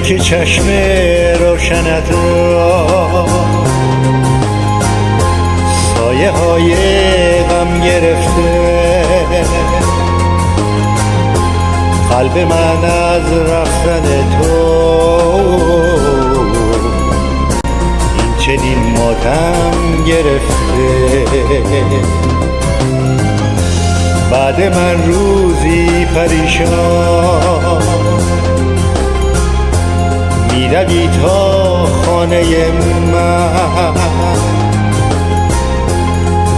که چشم روشنت را سایه های غم گرفته، قلب من از رفتن تو این چنین ماتم گرفته. بعد من روزی پریشان میروی تا خانه من،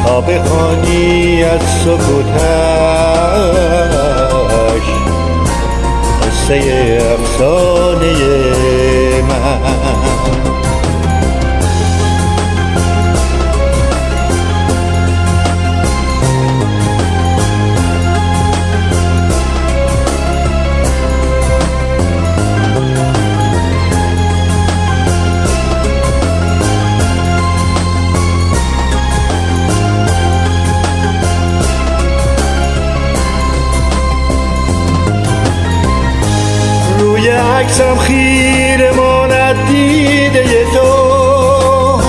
تا بخوانی از سکوتش قصه افسانه من. عکسم خیره ماند دیده تو،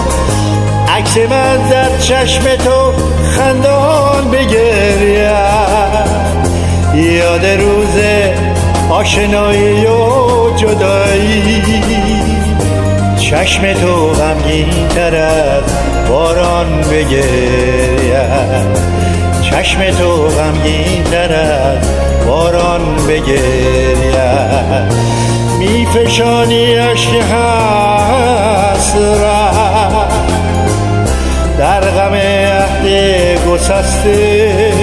عکس من در چشم تو خندان بگرید، یاد روز آشنایی و جدایی، چشم تو غمگین تر از باران بگرید، چشم تو غمگین تر از باران بگرید. میفشانی عشق حسرت در غم عهد گسسته،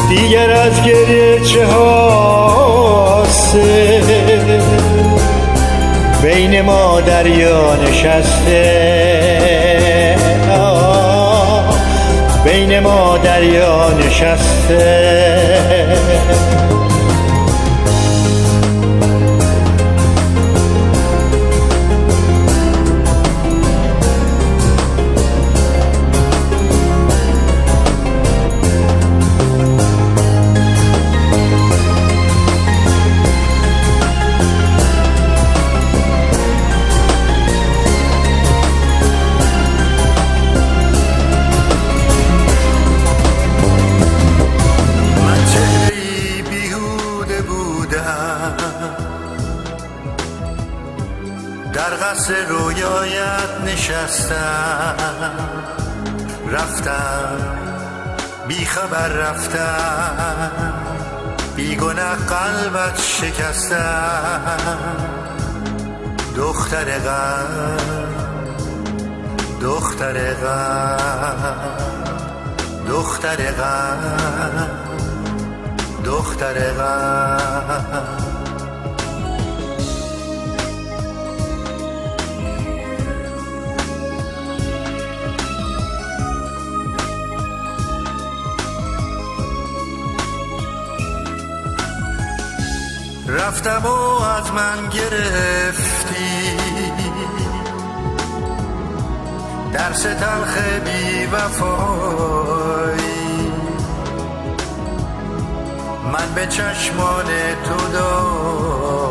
دیگر از گریه چه حاصل، بین ما دریا نشسته، بین ما دریا نشسته. در قصر رویایت نشستم، رفتم بی خبر رفتم، بی گناه قلبت شکستم. دختر غم، دختر غم، دختر غم، دختر غم. رفتم و از من گرفتی درس تلخ بی وفایی، من به چشمان تو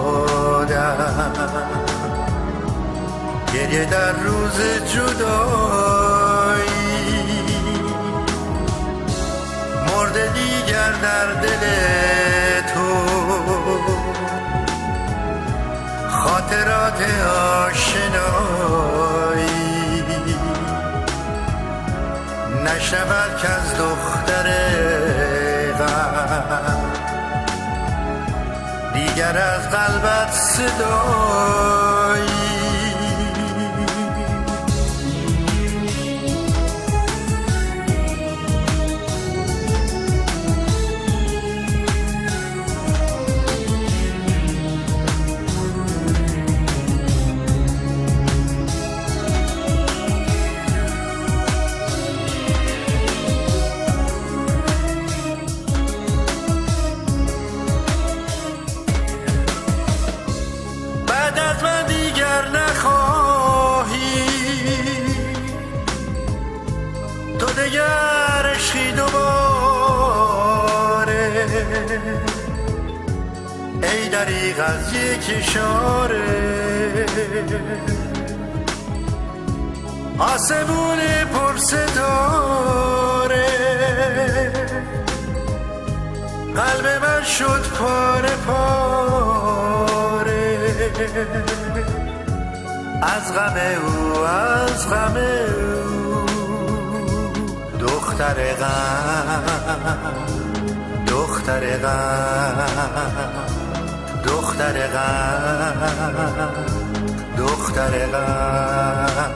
دادم گریه در روز جدایی، مرده دیگر در دل تو خاطرات آشنایی، نشنود که از دختر غم دیگر از قلبت صدایی. دریغ از یک اشاره آسمون پر ستاره قلب من شد پاره پاره از غم او از غم او دختر غم دختر غم دختر غم دختر غم